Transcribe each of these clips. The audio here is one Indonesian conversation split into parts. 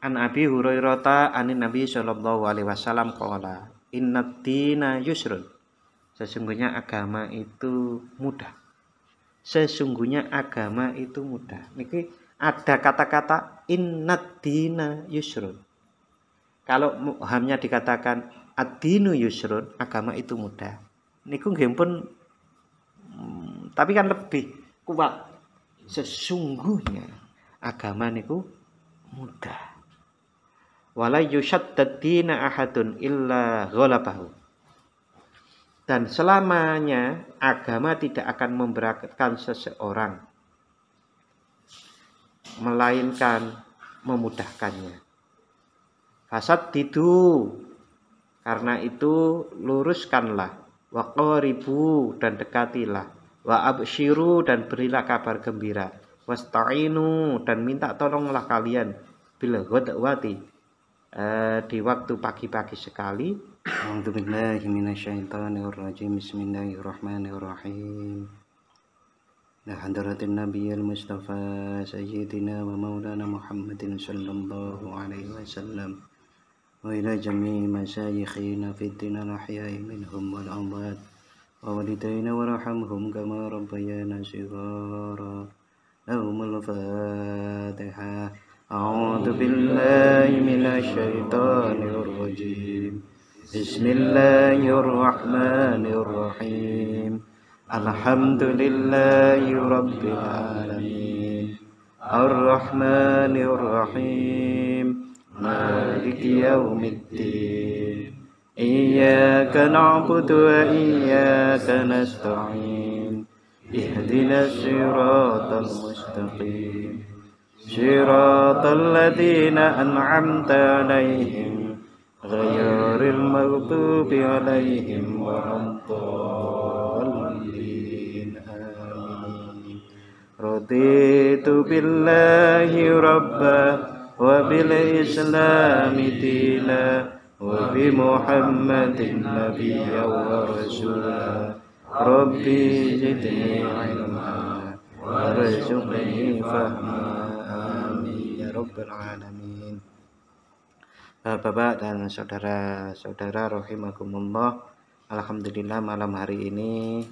An Abi Hurairah anin Nabi sallallahu alaihi wasallam qala innad dina yusrun. Sesungguhnya agama itu mudah. Sesungguhnya agama itu mudah. Niki ada kata-kata innad dina yusrun. Kalau hamnya dikatakan ad-dinu yusrun, agama itu mudah. Niku nggih pun tapi kan lebih kuat. Sesungguhnya agama niku mudah. Wala yushaddad dina ahadun illa ghalabahu. Dan selamanya agama tidak akan memberatkan seseorang melainkan memudahkannya. Fasaddidu, karena itu luruskanlah, wa qaribu, dan dekatilah, wa absyiru, dan berilah kabar gembira, wasta'inu, dan minta tolonglah kalian bil ghadwati, di waktu pagi-pagi sekali. A'udzubillahi minasyaitonirrajim. Bismillahirrahmanirrahim. La hadratin nabiyil mustafa sayyidina wa maulana Muhammadin sallallahu alaihi wasallam wa ila jami'i masyayikhina fid din al-ahya'i minhum wal amwat wa walidayna warhamhum kama rabbayana shighara. Lahumul Fatihah. A'udzu billahi minasyaitonir rajim. Bismillahirrahmanirrahim. Alhamdulillahi rabbil alamin. Ar-Rahmanir Rahim. Maliki yaumiddin. Iyyaka na'budu wa iyyaka nasta'in. Ihdinas siratal mustaqim. Siratal ladzina an'amta 'alaihim ghairil maghdubi 'alaihim waladdallin. Amin. Raditu billahi rabba wa bil islami dina wa bi Muhammadin nabiyya wa rasula. Rabbi zidni ilma warzuqni fahma. Amin ya rabbal alamin. Bapak dan saudara-saudara rahimakumullah, alhamdulillah malam hari ini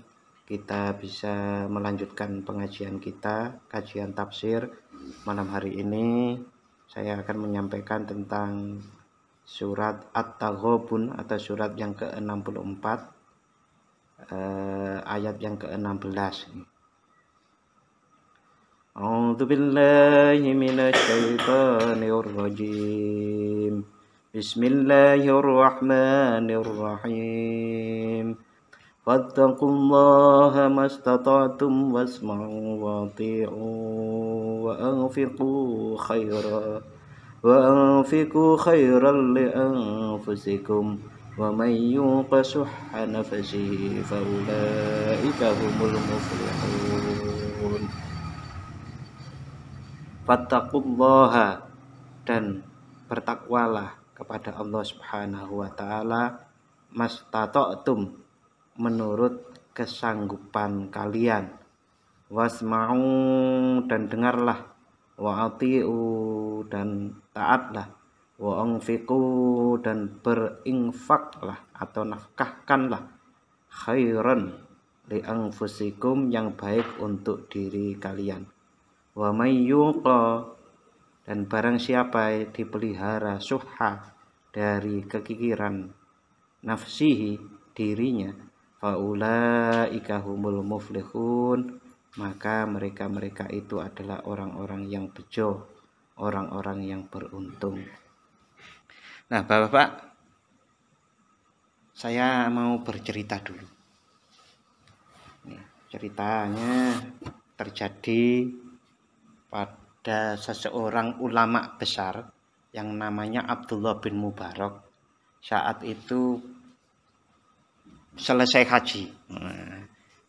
kita bisa melanjutkan pengajian kita, kajian tafsir. Malam hari ini saya akan menyampaikan tentang surat At-Taghabun atau surat yang ke-64, ayat yang ke-16. A'udzu billahi minasyaitonir rajim. Bismillahirrahmanirrahim. Fattaqullaha mastata'tum wasma'u wati'u wa anfiqu khairan li anfusikum wa man yuqa shuhha nafsihi fa ulaika humul muflihun. Fattaqullaha, dan bertakwalah kepada Allah Subhanahu wa taala, mastata'tum, menurut kesanggupan kalian, wasma'u, dan dengarlah, wa ati'u, dan taatlah, wa anfiqu, dan berinfaklah atau nafkahkanlah, khairan li anfusikum, yang baik untuk diri kalian. Wa may yuqa, dan barang siapa dipelihara, syuhha, dari kekikiran, nafsihi, dirinya, faulaika humul muflihun, maka mereka itu adalah orang-orang yang bejo, orang-orang yang beruntung. Nah, Bapak-bapak, saya mau bercerita dulu. Nih, ceritanya terjadi pada seseorang ulama besar yang namanya Abdullah bin Mubarak. Saat itu selesai haji.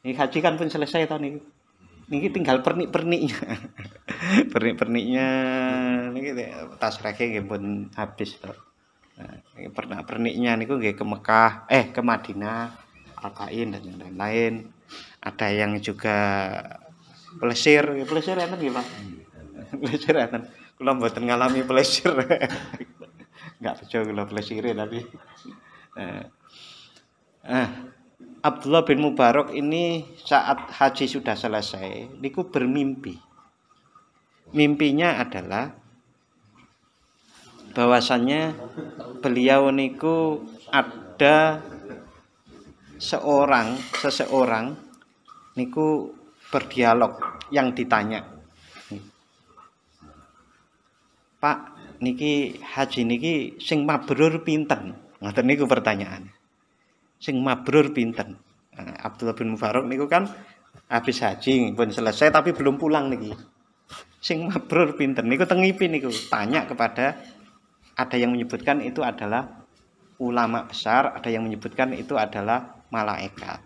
Ini haji kan pun selesai tahun ini. Ini tinggal pernik-perniknya. Pernik-perniknya niki tasreke nggih pun habis to. Nah, pernik-perniknya niku nggih ke Mekah, ke Madinah, Al-Qain dan yang lain-lain. Ada yang juga plesir enten nggih, Pak. Plesir enten. Kula mboten ngalami plesir. Enggak bejo kula plesire tapi. Nah, ah, Abdullah bin Mubarak ini saat haji sudah selesai, niku bermimpi. Mimpinya adalah bahwasannya beliau niku ada seseorang niku berdialog yang ditanya, Pak niki haji niki sing mabrur pinten? Ngoten niku pertanyaan. Sing mabrur pinten? Nah, Abdullah bin Mubarak niku kan habis haji pun selesai tapi belum pulang niki. Sing mabrur pinten? Niku tengipi niku tanya kepada, ada yang menyebutkan itu adalah ulama besar, ada yang menyebutkan itu adalah malaikat.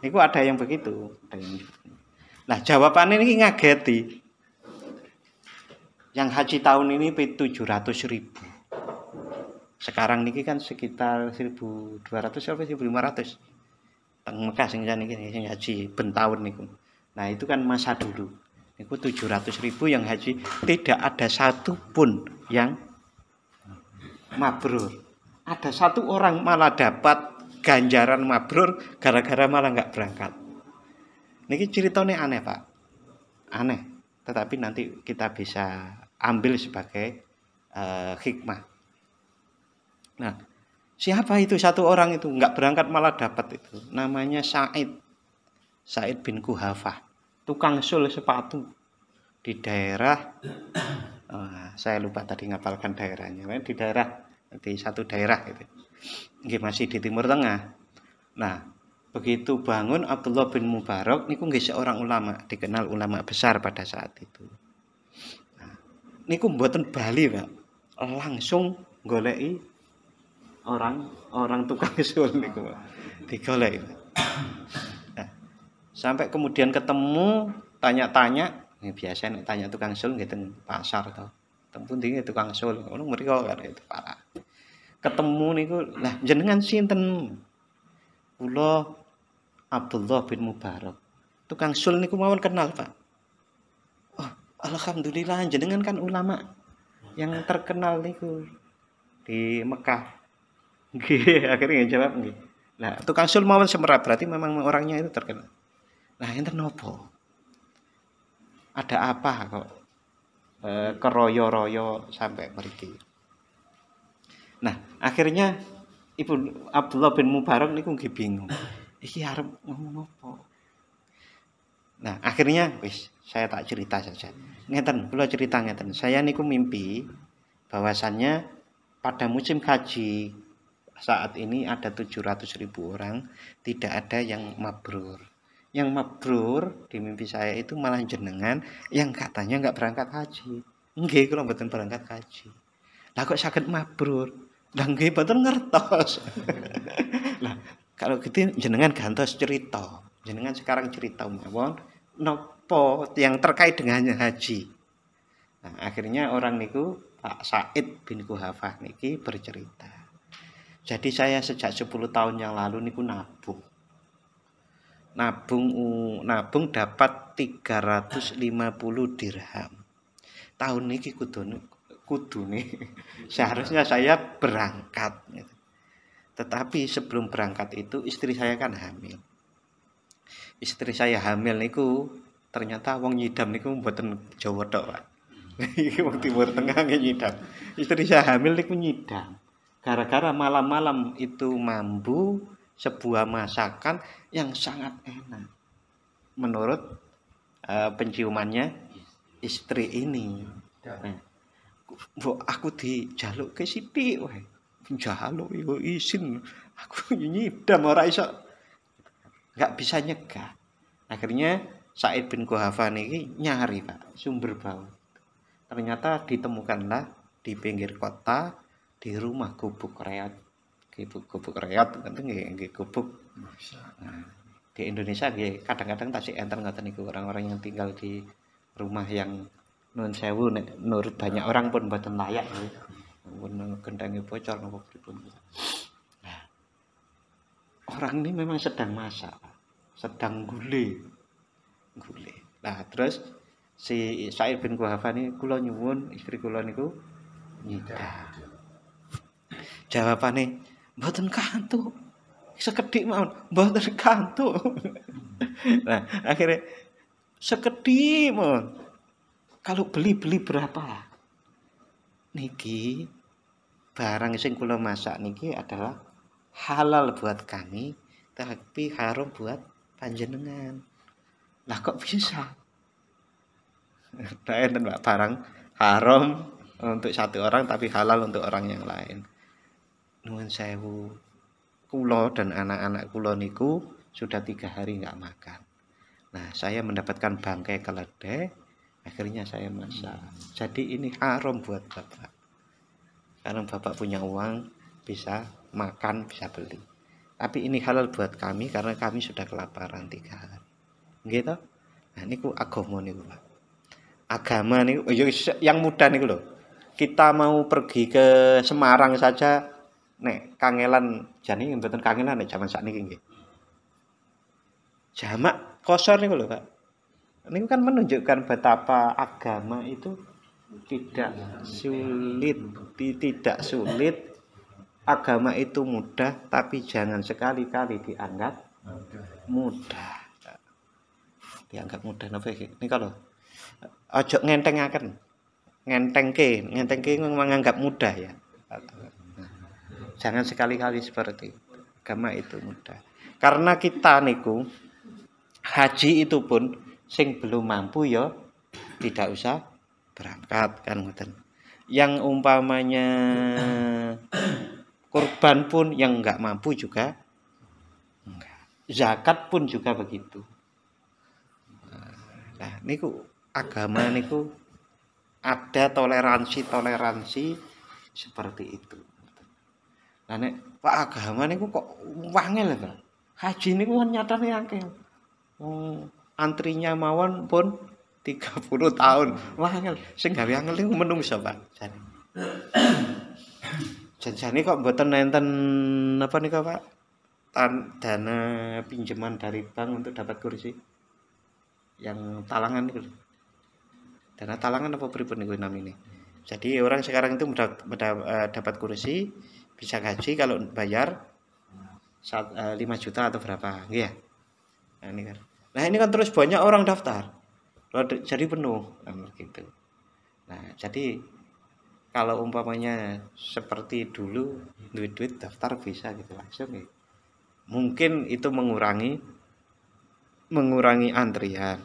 Niku ada yang begitu, ada yang menyebutkan. Nah, jawabannya ini ngageti. Yang haji tahun ini 700.000. Sekarang niki kan sekitar 1.200 sampai 1.500. Teng Mekah sing niki sing haji ben tahun niku. Nah, itu kan masa dulu. Niku 700.000 yang haji, tidak ada satu pun yang mabrur. Ada satu orang malah dapat ganjaran mabrur gara-gara malah nggak berangkat. Niki ceritanya aneh, Pak. Aneh. Tetapi nanti kita bisa ambil sebagai hikmah. Nah, siapa itu satu orang itu nggak berangkat malah dapat itu? Namanya Sa'id bin Kuhafah, tukang sul sepatu di daerah, saya lupa tadi ngapalkan daerahnya, di daerah, di satu daerah itu, masih di Timur Tengah. Nah, begitu bangun Abdullah bin Mubarak niku nggih seorang ulama, dikenal ulama besar pada saat itu. Nah, niku mboten bali, Pak. Langsung goleki orang tukang sul niku, digoleki. Nah, sampai kemudian ketemu, tanya-tanya, biasa nek tanya tukang sul nggih teng pasar to. Teng pundi tukang sul, ngono mriko kan itu parah. Ketemu niku, lah jenengan sinten? Kula Abdullah bin Mubarak. Tukang sul niku mawon kenal, Pak. Oh, alhamdulillah jenengan kan ulama yang terkenal niku di Mekah. Nggih, akhirnya jawab nggih. Nah, tukang sul mawon semerap, berarti memang orangnya itu terkenal. Nah, enten nopo? Ada apa kok keroyo-royo sampai mriki? Nah, akhirnya Ibu Abdullah bin Mubarak niku nggih bingung. Iki arep ngomong apa? Nah, akhirnya wis saya tak cerita saja. Ngeten, kula cerita ngeten. Saya niku mimpi bahwasannya pada musim haji saat ini ada 700.000 orang, tidak ada yang mabrur. Yang mabrur di mimpi saya itu malah jenengan yang katanya enggak berangkat haji. Nggih, kula mboten berangkat haji. Lah kok saged mabrur? Lah nggih mboten ngertos. Lah kalau gitu jenengan gantos cerita. Jenengan sekarang cerita mawon napa yang terkait dengan haji. Nah, akhirnya orang niku Pak Sa'id bin Kuhafah niki bercerita. Jadi saya sejak 10 tahun yang lalu niku nabung dapat 350 dirham. Tahun niki kudu nih seharusnya saya berangkat. Tetapi sebelum berangkat itu istri saya kan hamil. Istri saya hamil niku ternyata wong nyidam niku mboten Jawa tok, Pak. Iki wong Timur Tengah nyidam. Istri saya hamil niku nyidam. Gara-gara malam-malam itu mambu sebuah masakan yang sangat enak menurut penciumannya istri ini. Aku dijaluk ke sithik wae. Njaluk yo isin. Aku nyidam ora iso. Enggak bisa nyegah. Akhirnya Sa'id bin Kuhafah niki nyari, Pak, sumber bau. Ternyata ditemukanlah di pinggir kota di rumah gubuk reot. Gubuk reot nggih gubuk. Nah, di Indonesia nggih kadang-kadang tasik enten ngoten niku orang-orang yang tinggal di rumah yang nun sewu nek menurut banyak orang pun mboten layak nggih. Pun gendangnya bocor napa pripun. Nah, orang ini memang sedang masak, sedang gule. Nah, terus si Sa'id bin Quhafah ini, kula nyuwun istri kula niku nyidang. Jawabane mboten kantuk. Sekedhik mawon, mboten kantuk. Nah, akhirnya sekedhik mawon. Kalau beli berapa? Niki barang sing kula masak niki adalah halal buat kami, tapi haram buat panjenengan. Lah kok bisa? Nah, enten Pak, barang haram untuk satu orang tapi halal untuk orang yang lain. Nuwun sewu. Kula dan anak-anak kula niku sudah 3 hari nggak makan. Nah, saya mendapatkan bangkai keledai, akhirnya saya masak. Jadi ini haram buat Bapak. Karena Bapak punya uang, bisa makan, bisa beli. Tapi ini halal buat kami karena kami sudah kelaparan 3 hari. Gitu? Nah, niku agama niku, Pak. Agama niku yang mudah niku lho. Kita mau pergi ke Semarang saja nek kangelan jane mboten kangelan nek jaman sakniki nggih. Jamak kosor niku lho, Pak. Niku kan menunjukkan betapa agama itu tidak sulit. Agama itu mudah, tapi jangan sekali-kali dianggap mudah. Dianggap mudah napa iki? Nika lho. Aja ngentengaken. Ngentengke menganggap mudah ya. Jangan sekali-kali seperti itu. Agama itu mudah. Karena kita niku haji itu pun sing belum mampu ya tidak usah berangkat kan ngoten. Yang umpamanya kurban pun yang enggak mampu juga enggak. Zakat pun juga begitu. Nah, niku agama niku ada toleransi seperti itu. Nah nek Pak agama niku kok wangel lho. Haji niku kan nyatane akeh. Antrinya mawon pun 30 tahun. Wangel. Sing gawe angel niku menungso, Pak. Jane kok mboten nenten apa nika, Pak? Dana pinjaman dari bank untuk dapat kursi. Yang talangan niku. Dana talangan apa pripun niku namine. Jadi orang sekarang itu dapat kursi bisa gaji kalau bayar 5 juta atau berapa, ya. Nah ini kan terus banyak orang daftar, jadi penuh, gitu. Nah jadi kalau umpamanya seperti dulu duit daftar bisa gitu langsung, ya. Mungkin itu mengurangi antrian.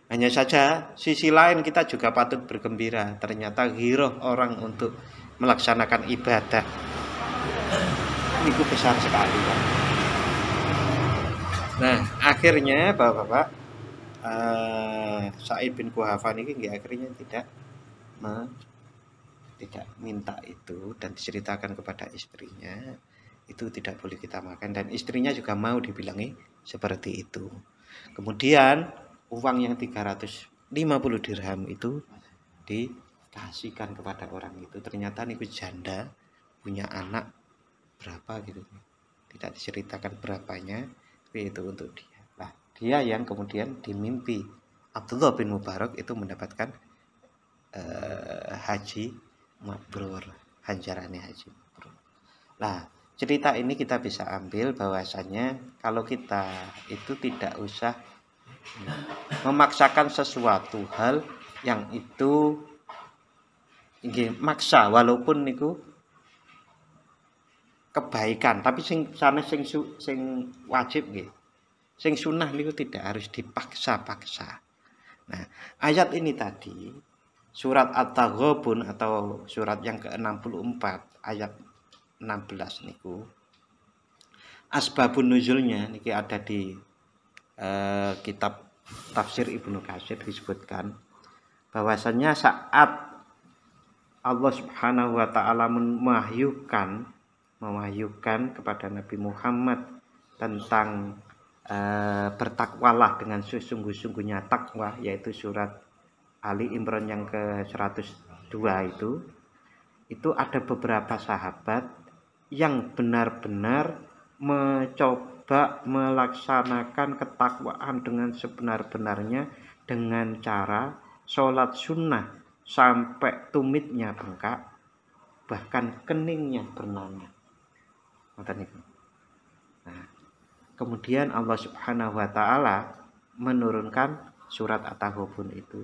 Hanya saja sisi lain kita juga patut bergembira. Ternyata giroh orang untuk melaksanakan ibadah itu besar sekali, Pak. Nah, akhirnya Bapak-bapak Sa'id bin Quhafah ini akhirnya tidak minta itu dan diceritakan kepada istrinya itu tidak boleh kita makan dan istrinya juga mau dibilangi seperti itu. Kemudian uang yang 350 dirham itu dikasihkan kepada orang itu. Ternyata niku janda punya anak berapa gitu. Tidak diceritakan berapanya, tapi itu untuk dia. Nah, dia yang kemudian dimimpi Abdullah bin Mubarak itu mendapatkan haji mabrur, hanjarane haji mabrur. Nah, cerita ini kita bisa ambil bahwasanya kalau kita itu tidak usah memaksakan sesuatu hal yang itu nggih maksa walaupun niku kebaikan tapi sing wajib nggih. Sing sunnah niku tidak harus dipaksa-paksa. Nah, ayat ini tadi surat At-Taghabun atau surat yang ke-64 ayat 16 niku asbabun nuzulnya niki ada di kitab tafsir Ibnu Katsir disebutkan bahwasannya saat Allah Subhanahu wa taala mewahyukan kepada Nabi Muhammad tentang bertakwalah dengan sesungguh-sungguhnya takwa, yaitu surat Ali Imran yang ke-102 itu ada beberapa sahabat yang benar-benar mencoba melaksanakan ketakwaan dengan sebenar-benarnya dengan cara sholat sunnah sampai tumitnya bengkak, bahkan keningnya bernanah. Nah, kemudian Allah Subhanahu wa taala menurunkan surat At-Taghabun itu.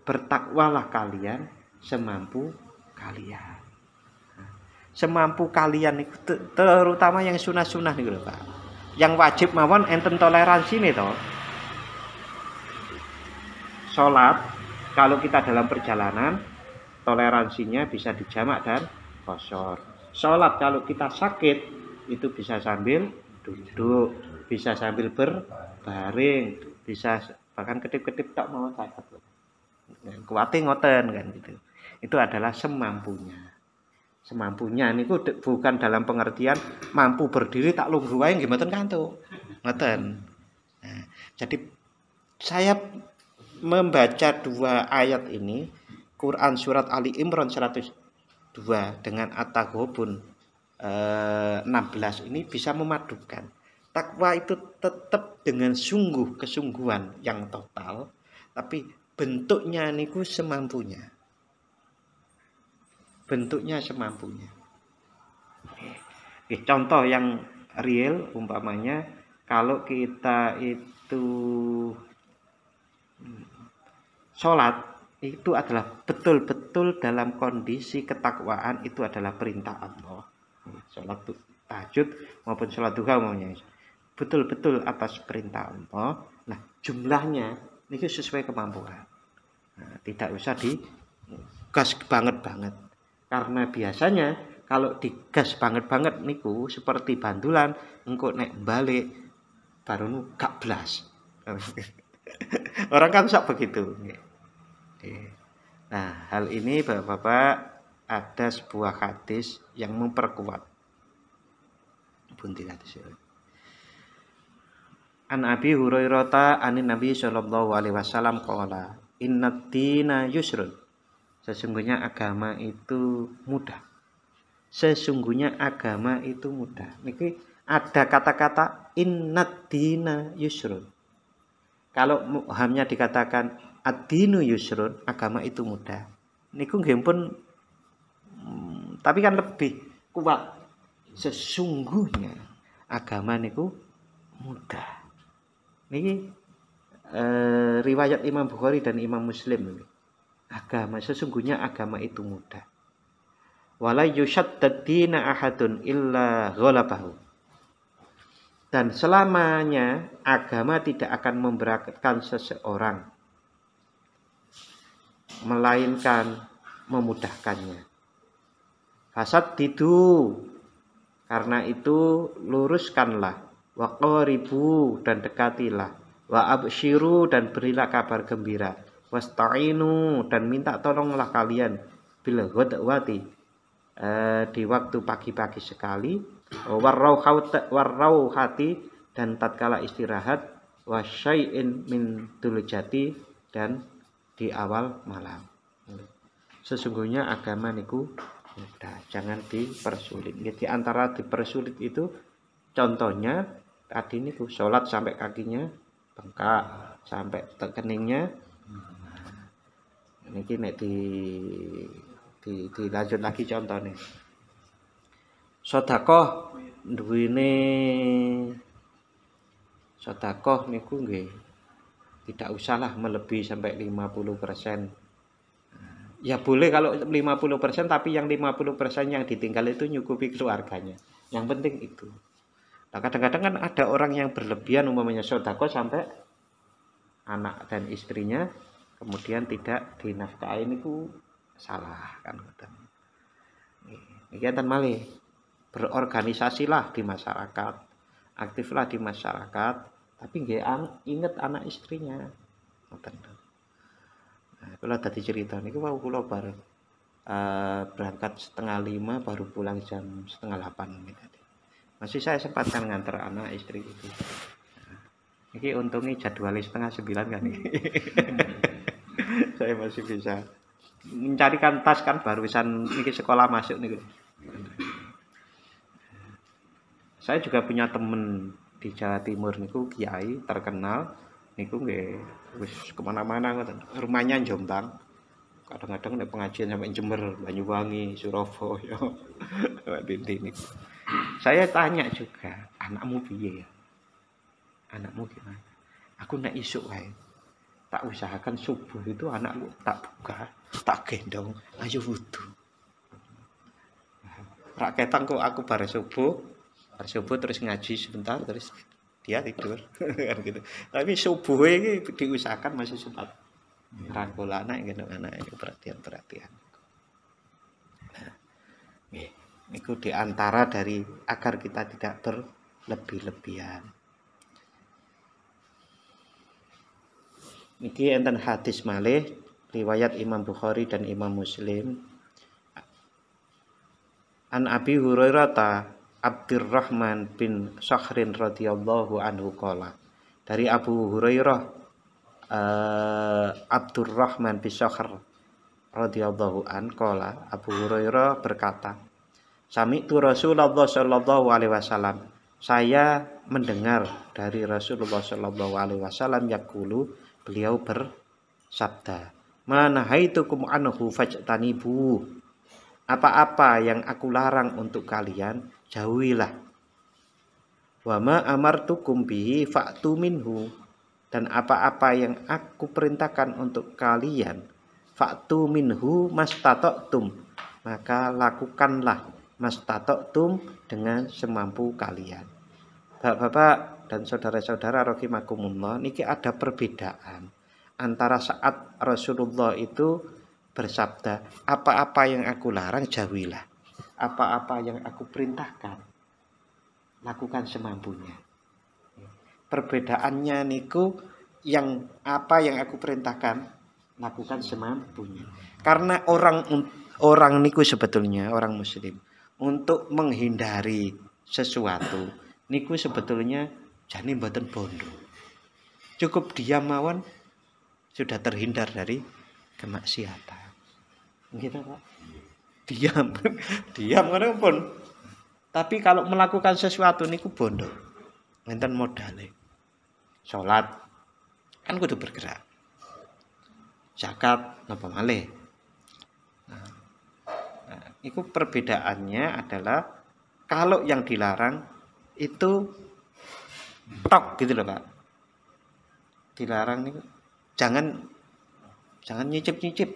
Bertakwalah kalian semampu kalian. Nah, semampu kalian itu terutama yang sunah-sunah niku lho, Pak. Yang wajib mawon enten toleransi nih toh. Salat kalau kita dalam perjalanan toleransinya bisa dijamak dan qashar. Salat kalau kita sakit itu bisa sambil duduk, bisa sambil berbaring, bisa bahkan ketip-ketip tak mau sakit. Kuwate ngoten kan gitu. Itu adalah semampunya. Semampunya niku bukan dalam pengertian mampu berdiri tak lungguh wae nggih mboten kantuk. Ngoten. Nah, jadi saya membaca dua ayat ini, Quran surat Ali Imran 102 dengan At-Taghabun 16 ini bisa memadukan. Takwa itu tetap dengan sungguh kesungguhan yang total, tapi bentuknya niku semampunya. Bentuknya semampunya. Contoh yang real umpamanya kalau kita itu sholat itu adalah betul-betul dalam kondisi ketakwaan, itu adalah perintah Allah. Sholat tahajud maupun sholat duha umpamanya betul-betul atas perintah Allah. Nah, jumlahnya ini sesuai kemampuan. Nah, tidak usah digas banget-banget. Karena biasanya kalau digas banget-banget niku seperti bandulan, engko nek balik baru gak blas. Orang kan sok begitu. Nah, hal ini Bapak-bapak ada sebuah hadis yang memperkuat. Bunti hadis. An Abi Hurairah anin Nabi sallallahu alaihi wasallam qala innad dina yusrun. Sesungguhnya agama itu mudah. Sesungguhnya agama itu mudah. Niki ada kata-kata innad dina yusrun. Kalau muhamnya dikatakan ad-dinu yusrun, agama itu mudah. Niku nggih pun tapi kan lebih kuat. Sesungguhnya agama niku mudah. Niki riwayat Imam Bukhari dan Imam Muslim ini. Sesungguhnya agama itu mudah. Wala yushaddad dina ahadun illa ghalabahu. Dan selamanya agama tidak akan memberatkan seseorang melainkan memudahkannya. Fasaddidu, karena itu luruskanlah, wa qaribu, dan dekatilah, wa absyiru, dan berilah kabar gembira, wasta'inu, dan minta tolonglah kalian bil ghadwati, di waktu pagi-pagi sekali, warrauhati, dan tatkala istirahat, wasyai'in min dulujati, dan di awal malam. Sesungguhnya agama niku mudah, jangan dipersulit. Di antara dipersulit itu contohnya tadi niku sholat sampai kakinya bengkak, sampai keningnya. Niki nek dilanjut lagi contohnya. Sedekah niku nggih tidak usahlah melebihi sampai 50%. Ya boleh kalau 50%, tapi yang 50% yang ditinggal itu nyukupi keluarganya. Yang penting itu. Nah, kadang-kadang kan ada orang yang berlebihan umpamanya sedekah sampai anak dan istrinya kemudian tidak dinafkahi, niku salah kan. Iki enten malih. Berorganisasilah di masyarakat, aktiflah di masyarakat, tapi nggih inget anak istrinya. Ngoten. Nah, kula dadi cerita niku wau kula bareng berangkat 4:30 baru pulang jam 7:30 tadi. Masih saya sempatkan nganter anak istri itu. Nah, ini untungnya jadwalnya 8:30 kan ini. Saya masih bisa mencarikan tas kan barusan niki sekolah masuk niku. Saya juga punya temen di Jawa Timur niku kiai terkenal, niku nggih wis kemana-mana ngoten. Rumahnya Jombang. Kadang-kadang nek pengajian sampai Jember, Banyuwangi, Surabaya. Dinti niku. Saya tanya juga, anakmu piye ya? Anakmu gimana? Aku nek isuk wae. Tak usahakan subuh itu anakku tak buka, tak gendong, ayo wudu. Rak ketang kok aku bar subuh terus ngaji sebentar terus dia tidur kan gitu. Tapi subuh ini diusahakan masih sempat rangkul anak gendong anak itu perhatian. Nah, itu diantara dari agar kita tidak berlebih-lebihan. Niki enten hadis malih riwayat Imam Bukhari dan Imam Muslim. An Abi Hurairah Abdurrahman bin Sakhrin radhiyallahu anhu qala. Dari Abu Hurairah Abdurrahman bin Sakhr radhiyallahu an qala, Abu Hurairah berkata, Sami'tu Rasulullah sallallahu alaihi wasallam. Saya mendengar dari Rasulullah sallallahu alaihi wasallam yaqulu, beliau bersabda, "Mana haitukum anhu fajtanibu." Apa-apa yang aku larang untuk kalian, jauhilah. Wa ma amartukum bihi fa'tu minhu. Dan apa-apa yang aku perintahkan untuk kalian, fa'tu minhu mastata'tum. Maka lakukanlah mastata'tum dengan semampu kalian. Bapak-bapak dan saudara-saudara rahimakumullah, niki ada perbedaan antara saat Rasulullah itu bersabda, apa-apa yang aku larang jauhilah, apa-apa yang aku perintahkan lakukan semampunya. Perbedaannya niku yang apa yang aku perintahkan lakukan semampunya. Karena orang niku sebetulnya orang muslim untuk menghindari sesuatu niku sebetulnya jane mboten bondo. Cukup diam mawon sudah terhindar dari kemaksiatan. Gitu, Pak. Diam ngono pun. Tapi kalau melakukan sesuatu niku bondo. Enten modale. Salat kan kudu bergerak. Zakat napa malih. Nah, itu perbedaannya adalah kalau yang dilarang itu tok gitu loh, Pak. Dilarang nih jangan nyicip-nyicip.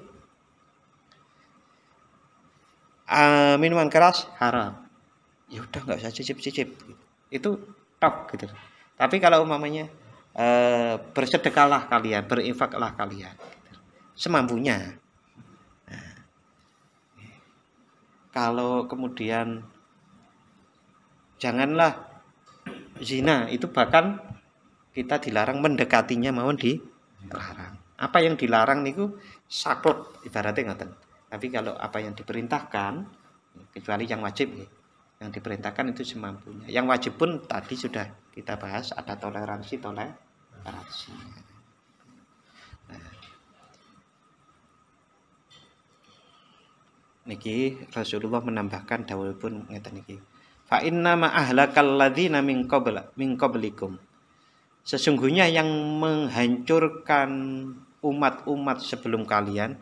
Minuman keras haram. Ya udah nggak usah cicip-cicip. Itu tok gitu. Tapi kalau umpamanya bersedekahlah kalian, berinfaklah kalian semampunya. Nah, kalau kemudian janganlah zina, itu bahkan kita dilarang mendekatinya mawon dilarang. Apa yang dilarang niku saklek ibaratnya ngoten. Tapi kalau apa yang diperintahkan kecuali yang wajib yang diperintahkan itu semampunya. Yang wajib pun tadi sudah kita bahas ada toleransi. Nah, niki Rasulullah menambahkan dawuhipun ngeten niki. Fa inna ma ahlakal ladzina min qablikum. Sesungguhnya yang menghancurkan umat-umat sebelum kalian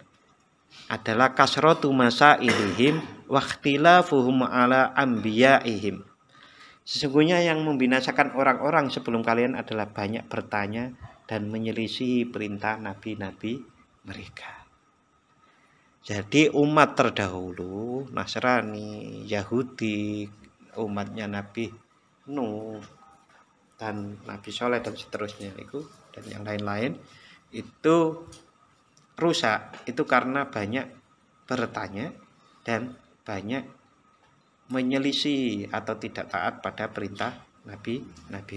adalah kasratu masailihim wa ikhtilafuhum ala anbiyaihim. Sesungguhnya yang membinasakan orang-orang sebelum kalian adalah banyak bertanya dan menyelisihi perintah nabi-nabi mereka. Jadi umat terdahulu, Nasrani, Yahudi, umatnya Nabi Nuh dan Nabi Soleh dan seterusnya itu dan yang lain-lain itu rusak itu karena banyak bertanya dan banyak menyelisih atau tidak taat pada perintah nabi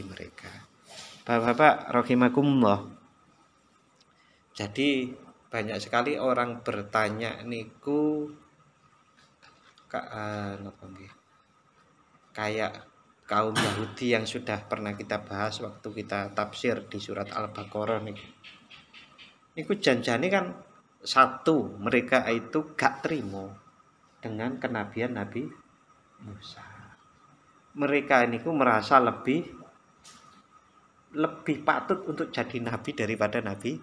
mereka. Bapak-bapak rahimakumullah. Jadi banyak sekali orang bertanya niku kayak kaum Yahudi yang sudah pernah kita bahas waktu kita tafsir di surat Al-Baqarah niku janjane kan satu, mereka itu gak terima dengan kenabian Nabi Musa. Mereka niku merasa lebih lebih patut untuk jadi nabi daripada Nabi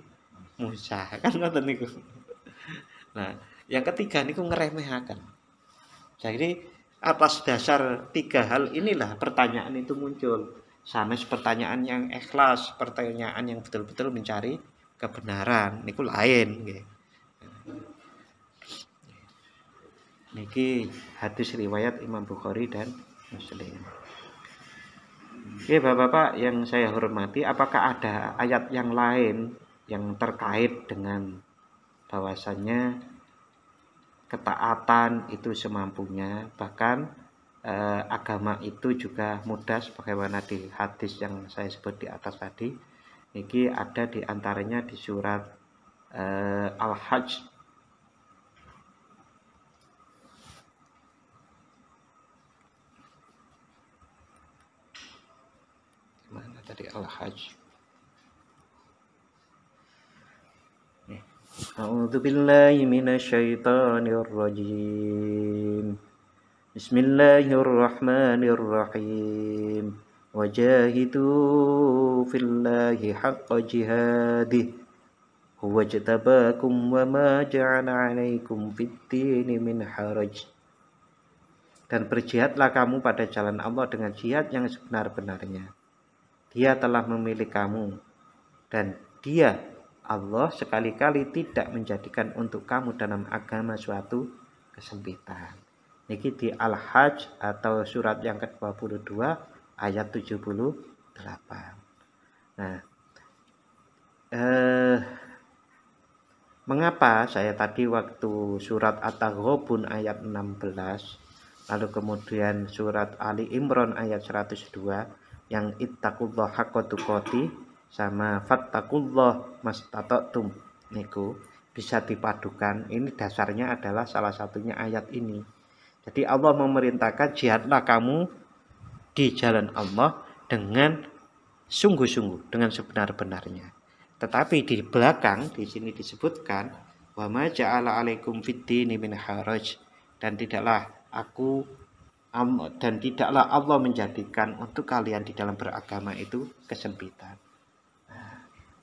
Musa. Kan ngoten niku. Nah, yang ketiga niku ngeremehaken. Jadi atas dasar tiga hal inilah pertanyaan itu muncul. Sanes pertanyaan yang ikhlas, pertanyaan yang betul-betul mencari kebenaran niku lain nggih. Niki hadis riwayat Imam Bukhari dan Muslim. Oke, Bapak-bapak yang saya hormati, apakah ada ayat yang lain yang terkait dengan bahwasannya ketaatan itu semampunya, bahkan agama itu juga mudah sebagaimana di hadis yang saya sebut di atas tadi. Niki ada di antaranya di surat Al-Hajj mana tadi Al-Hajj. A'udzu billahi minasyaitonir rajim. Bismillahirrahmanirrahim. Wajahidu fillahi haqqa jihadih. Huwa jtabakum wa ma ja'ala 'alaikum fid-dini min haraj. Dan berjihadlah kamu pada jalan Allah dengan jihad yang sebenar-benarnya. Dia telah memilih kamu dan Dia Allah sekali-kali tidak menjadikan untuk kamu dalam agama suatu kesempitan. Niki di Al-Hajj atau surat yang ke-22 ayat 78. Nah, mengapa saya tadi waktu surat At-Taghabun ayat 16, lalu kemudian surat Ali Imran ayat 102 yang ittaqullah haqqa tuqatih sama fattaqullah mastata'tum niku bisa dipadukan. Ini dasarnya adalah salah satunya ayat ini. Jadi Allah memerintahkan jihadlah kamu di jalan Allah dengan sungguh-sungguh, dengan sebenar-benarnya. Tetapi di belakang di sini disebutkan wa ma ja'ala 'alaikum fid-dini min haraj, dan tidaklah Allah menjadikan untuk kalian di dalam beragama itu kesempitan.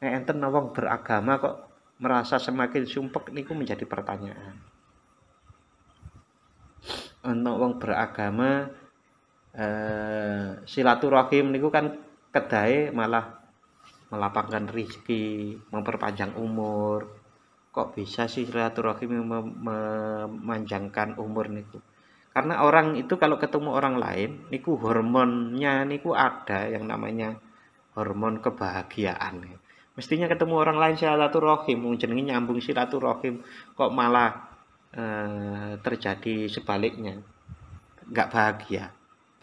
Nah, enten wong beragama kok merasa semakin sumpek niku menjadi pertanyaan. Ana wong beragama silaturahim niku kan kedahe malah melapangkan rezeki, memperpanjang umur. Kok bisa sih silaturahim memanjangkan umur niku? Karena orang itu kalau ketemu orang lain niku hormonnya niku ada yang namanya hormon kebahagiaan. Mestinya ketemu orang lain silaturahim, jenenge nyambung silaturahim, kok malah terjadi sebaliknya. Enggak bahagia.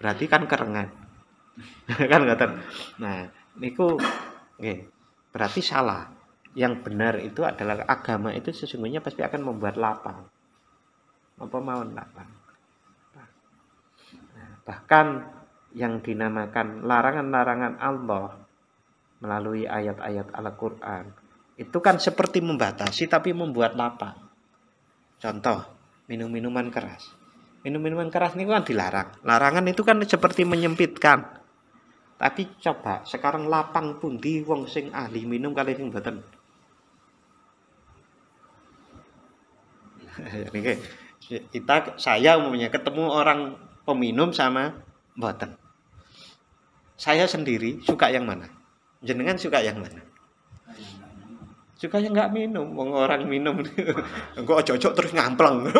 Berarti kan kerengan. Kan ngoten. Nah, niku nggih, berarti salah. Yang benar itu adalah agama itu sesungguhnya pasti akan membuat lapang. Apa mawon lapang. Bahkan yang dinamakan larangan-larangan Allah melalui ayat-ayat Al-Quran itu kan seperti membatasi tapi membuat lapang. Contoh, minum-minuman keras. Minum-minuman keras ini kan dilarang. Larangan itu kan seperti menyempitkan. Tapi coba sekarang lapang pundi wong sing ahli minum kali sing mboten. Saya umumnya ketemu orang peminum sama mboten. Saya sendiri suka yang mana? Jenengan suka yang mana? Suka yang enggak minum. Wong orang minum engko ojo-ojo terus ngampleng.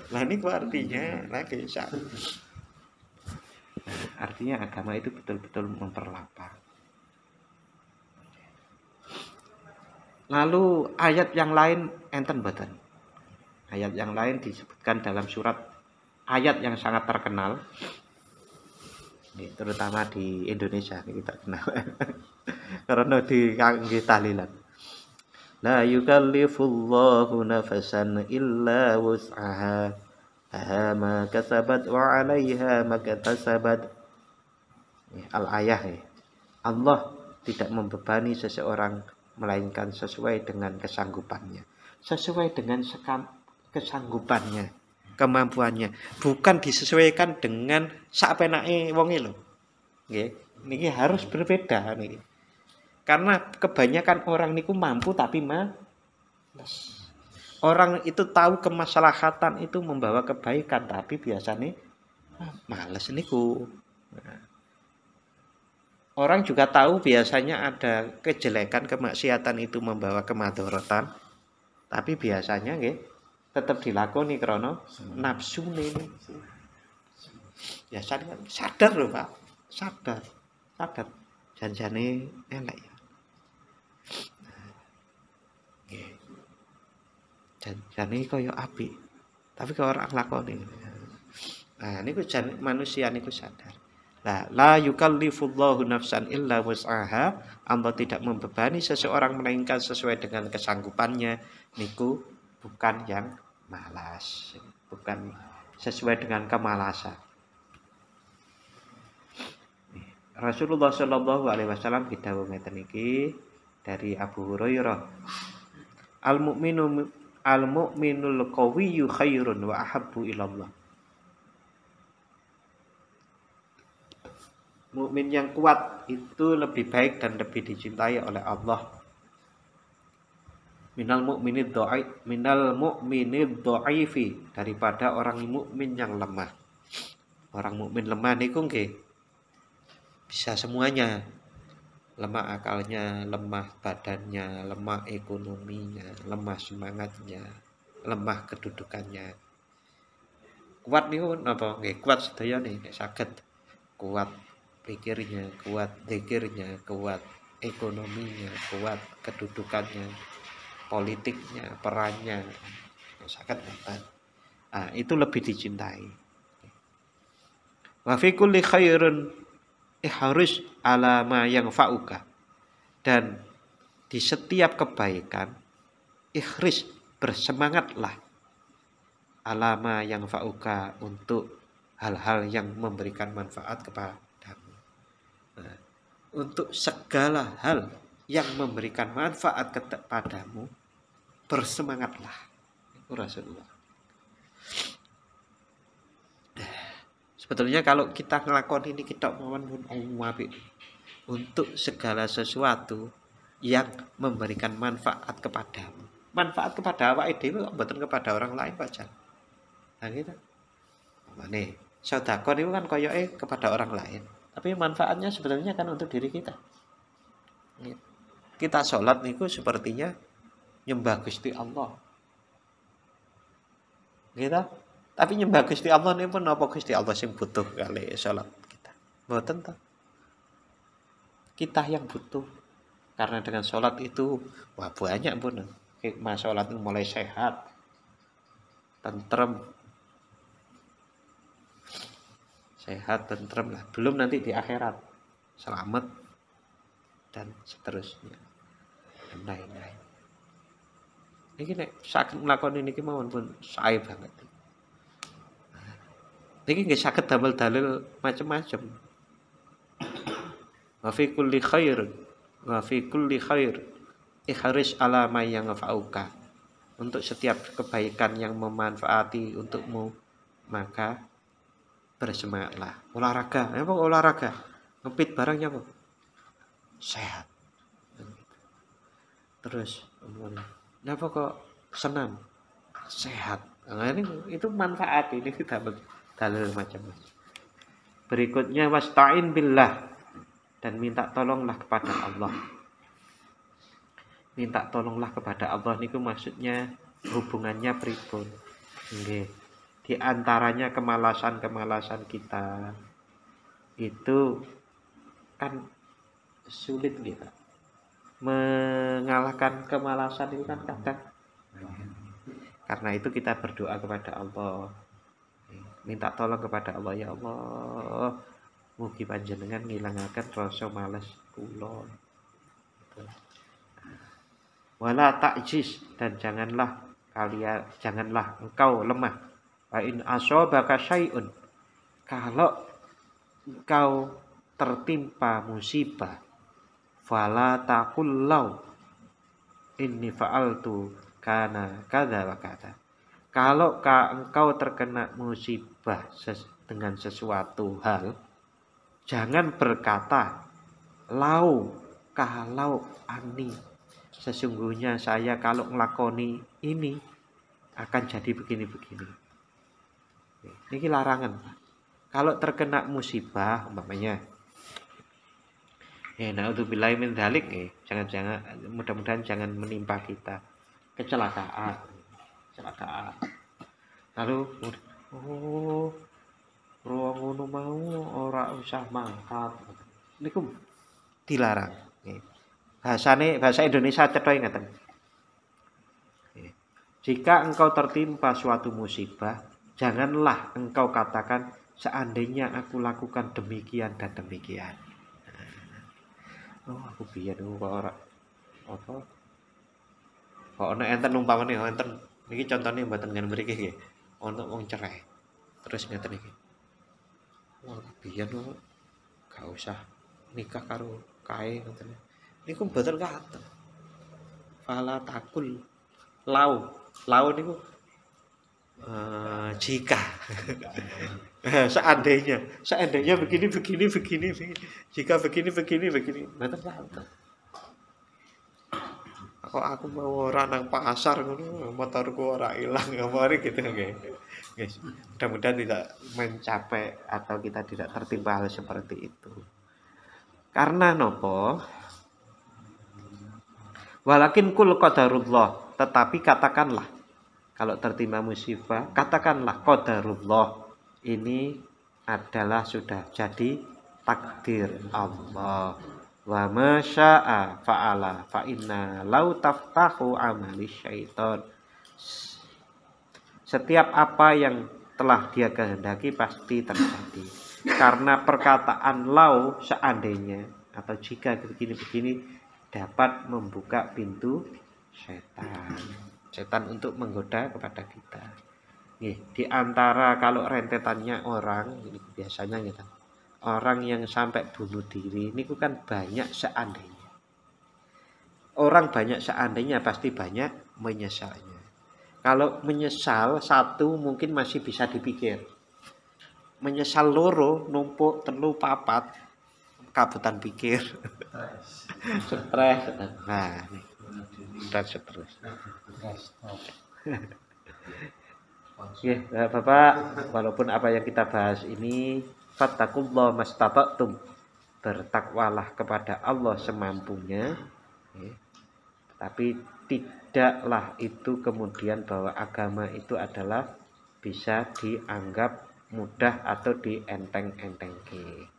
Lah niku artinya lagi artinya agama itu betul-betul memperlapang. Lalu ayat yang lain enten mboten? Ayat yang lain disebutkan dalam surat ayat yang sangat terkenal, terutama di Indonesia ini kita kenal karena di kangge tahlilan. La yukallifullahu nafasan illa wus'aha, laha ma kasabat wa 'alaiha ma katasabat. Al-ayah. Allah tidak membebani seseorang melainkan sesuai dengan kesanggupannya. Sesuai dengan kesanggupannya, kemampuannya, bukan disesuaikan dengan sapenake wonge lho. Nggih, Niki harus berbeda niki. Karena kebanyakan orang niku mampu tapi malas. Orang itu tahu kemaslahatan itu membawa kebaikan tapi biasanya males niku. Nah, orang juga tahu biasanya ada kejelekan, kemaksiatan itu membawa kemadharatan, tapi biasanya nggih tetap dilakoni krana nafsu ini. Ya sadar loh Pak, sadar janjane elek ya. Nggih. Janjane kaya apik, tapi kok ora nglakoni. Nah, niku manusia niku sadar. La yukallifullahu nafsan illa wus'aha. Allah tidak membebani seseorang melainkan sesuai dengan kesanggupannya. Niku bukan yang malas, bukan sesuai dengan kemalasan. Rasulullah Shallallahu alaihi wasallam didhawuh ngeten iki dari Abu Hurairah. Al-mu'minul qawiyyu khairun wa ahabbu ilallah. Mukmin yang kuat itu lebih baik dan lebih dicintai oleh Allah. Minal mu'minid dha'ifi, daripada orang mukmin yang lemah. Orang mukmin lemah niku nggih bisa semuanya. Lemah akalnya, lemah badannya, lemah ekonominya, lemah semangatnya, lemah kedudukannya. Kuat niku napa nggih? Kuat sedaya nek saged. Kuat pikirnya, kuat zikirnya, kuat ekonominya, kuat kedudukannya, politiknya, perannya, sangat hebat. Ah, itu lebih dicintai. Wa fi kulli khairun ihris ala ma yanfa'uka. Dan di setiap kebaikan ihris, bersemangatlah ala ma yanfa'uka, untuk hal-hal yang memberikan manfaat kepada untuk segala hal yang memberikan manfaat kepadamu, bersemangatlah. Itu Rasulullah. Sebetulnya kalau kita ngelakon ini kita mohon pun apik untuk segala sesuatu yang memberikan manfaat kepadamu. Manfaat kepada awake dhewe kok mboten kepada orang lain pacar. Nah gitu. Mane, sedekah itu kan koyoke kepada orang lain. Tapi manfaatnya sebenarnya kan untuk diri kita. Kita sholat niku sepertinya nyembah Gusti Allah. Gitu. Tapi nyembah Gusti Allah niku napa Gusti Allah sing butuh kali sholat kita. Mboten to. Kita yang butuh. Karena dengan sholat itu wah banyak pun. Hikmah sholat itu mulai sehat, tentrem, lah. Belum nanti di akhirat selamat dan seterusnya. Lain-lain. Niki nek saged nglakoni niki mawon pun sae banget. Niki nggih saged damel dalil macam-macam. Wa fi kulli khair ihris ala ma yanfa'uka. Untuk setiap kebaikan yang memanfaati untukmu, maka bersemangatlah. Olahraga, apa olahraga? Ngepit barangnya apa? Sehat. Terus, kenapa kok senam? Sehat. Nah, ini itu manfaat, ini kita dalil macam-macam. Berikutnya wasta'in billah, dan minta tolonglah kepada Allah. Minta tolonglah kepada Allah niku maksudnya hubungannya pripun. Nggih. Di antaranya kemalasan-kemalasan kita itu kan sulit gitu. Mengalahkan kemalasan itu kan kadang. Karena itu kita berdoa kepada Allah. Minta tolong kepada Allah, ya Allah, mugi panjenengan ngilangaken rasa malas kula. Wala ta'jiz, dan janganlah engkau lemah. Wa in asobaka syai'un, kalau engkau tertimpa musibah, fala taqul law inni fa'altu kana kadza wa kadza. Kalau engkau terkena musibah dengan sesuatu hal, Jangan berkata lau, kalau ani, sesungguhnya saya kalau ngelakoni ini akan jadi begini-begini. Ini larangan. Kalau terkena musibah umpamanya, naudzubillahi min dzalik, jangan mudah-mudahan jangan menimpa kita kecelakaan. Lalu ruang ngono mau ora usah mangkat. Niku dilarang. Bahasa Indonesia cetha ngeten. Jika engkau tertimpa suatu musibah, janganlah engkau katakan seandainya aku lakukan demikian dan demikian. Aku biyen kok ora apa? Kok ana enten umpamane enten niki contone mboten ngene mriki nggih. Ana wong cerai. Terus ngeten iki. Wah, biyen kok gak usah nikah karo kae ngoten. Niku mboten katen. Fala takul lau niku jika seandainya begini jika begini mboten katen. Kok aku mau ora nang pasar ngono motorku ora ilang kemarin gitu nggih. Guys, mudah-mudahan tidak mencapai atau kita tidak tertimpa hal seperti itu. Karena nopo? Walakin kul qadarullah, tetapi katakanlah kalau tertimpa musibah, katakanlah qadarullah. Ini adalah sudah jadi takdir Allah. Wa ma syaa fa'ala fa inna lau taftahu amali syaiton. Setiap apa yang telah dia kehendaki pasti terjadi. Karena perkataan lau seandainya atau jika begini dapat membuka pintu setan untuk menggoda kepada kita. Di antara kalau rentetannya orang ini biasanya gitu. Orang yang sampai bunuh diri ini kan banyak seandainya. Orang banyak seandainya pasti banyak menyesalnya. Kalau menyesal satu mungkin masih bisa dipikir. Menyesal loro numpuk telu papat kabutan pikir. Stres. Nah, stres. Ya, Bapak, walaupun apa yang kita bahas ini fattaqullaha mastata'tum, bertakwalah kepada Allah semampunya, tapi tidaklah itu kemudian bahwa agama itu adalah bisa dianggap mudah atau dienteng-entengke.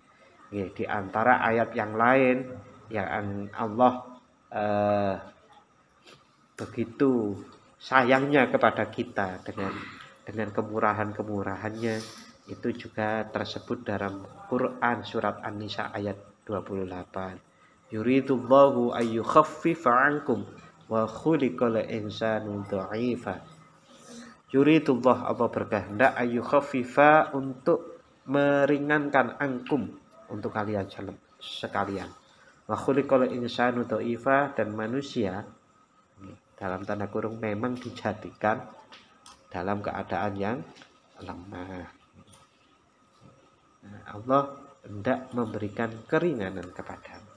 Di antara ayat yang lain yang Allah begitu sayangnya kepada kita dengan kemurahan-kemurahannya, itu juga tersebut dalam Quran surat An-Nisa ayat 28. Yuridullahu ayyukhaffifa 'ankum wa khuliqal insanu dha'ifa. Yuridullah, Allah berkehendak ayyukhaffifa, untuk meringankan angkum, untuk kalian sekalian. Wa khuliqal insanu dha'ifa, dan manusia dalam tanda kurung memang dijadikan dalam keadaan yang lemah. Allah hendak memberikan keringanan kepadamu.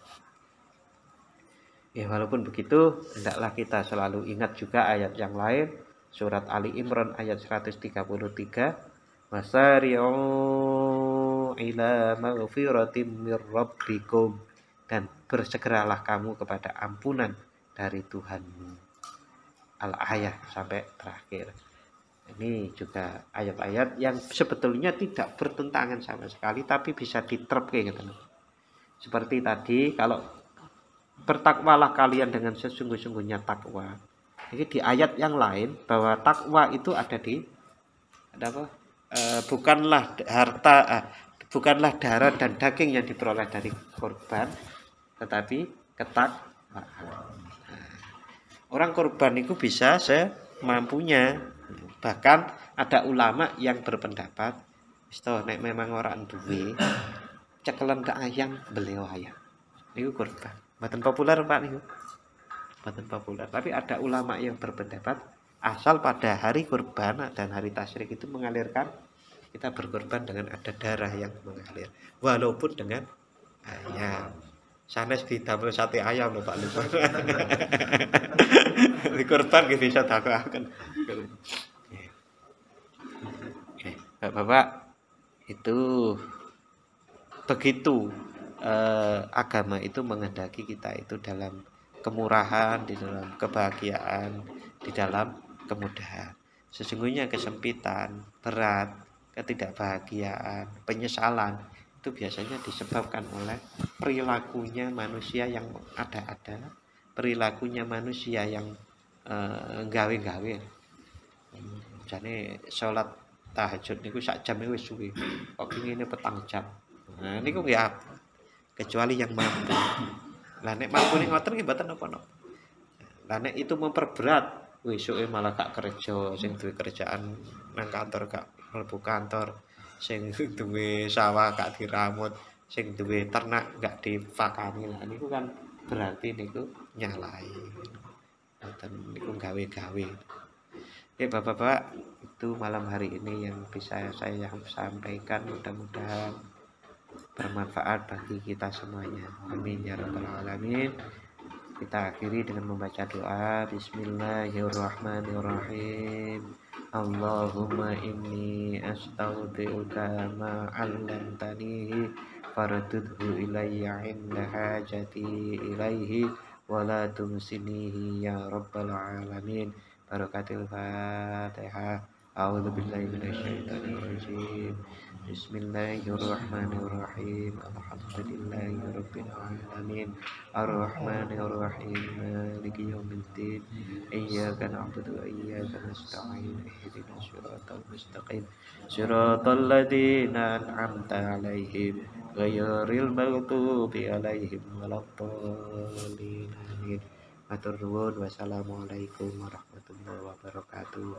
Walaupun begitu, hendaklah kita selalu ingat juga ayat yang lain, surat Ali Imran ayat 133, wasari'u ila maghfiratin mir rabbikum, dan bersegeralah kamu kepada ampunan dari Tuhanmu. Al-ayah sampai terakhir. Ini juga ayat-ayat yang sebetulnya tidak bertentangan sama sekali, tapi bisa diterapkan gitu. Seperti tadi, kalau bertakwalah kalian dengan sesungguh-sungguhnya takwa. Jadi di ayat yang lain bahwa takwa itu ada apa? Bukanlah harta, bukanlah darah dan daging yang diperoleh dari korban, tetapi ketakwaan. Orang korban itu bisa semampunya. Bahkan ada ulama yang berpendapat, nek memang orang duwe cekelan ke ayam beliau ayam. Niku korban. Mboten populer Pak niku. Mboten populer, tapi ada ulama yang berpendapat asal pada hari kurban dan hari tasyrik itu mengalirkan kita berkorban dengan ada darah yang mengalir, walaupun dengan ayam. Sanes didamel sate ayam lho Pak Lukman. Dikorban gitu bisa dakwahkan. Bapak, itu begitu agama itu menghendaki kita itu dalam kemurahan, di dalam kebahagiaan, di dalam kemudahan. Sesungguhnya kesempitan, berat, ketidakbahagiaan, penyesalan itu biasanya disebabkan oleh perilakunya manusia yang ada-ada, perilakunya manusia yang gawe-gawe. Jane salat tahajud niku sak jam wis suwe. Kok ngene petang jam. Nah niku ya kecuali yang mampu. Lah nek mampu ning ngoten nggih mboten napa-napa. Lah nek itu memperberat, esuke malah gak kerja, sing duwe kerjaan nang kantor gak mlebu kantor, sing duwe sawah gak diramut, sing duwe ternak gak dipakani. Lah niku kan berarti niku nyalai. Mboten niku gawe-gawe. Ya Bapak-bapak, itu malam hari ini yang bisa saya sampaikan, mudah-mudahan bermanfaat bagi kita semuanya. Amin ya rabbal alamin. Kita akhiri dengan membaca doa. Bismillahirrahmanirrahim. Allahumma inni astaghfiruka ma 'allamtanihi faradudhu ilayya 'inda hajati ilaihi wa la tumsinihi ya rabbal alamin. Barakatil Fatihah. A'udzu billahi minasyaitonir rajim. Bismillahirrahmanirrahim. Alhamdulillahirabbil alamin. Arrahmanirrahim. Maliki yaumiddin. Iyyaka na'budu wa iyyaka nasta'in. Ihdinas siratal mustaqim. Siratal ladzina an'amta 'alaihim ghairil maghdubi 'alaihim waladdallin. Amin. Matur nuwun. Wassalamualaikum warahmatullahi wabarakatuh.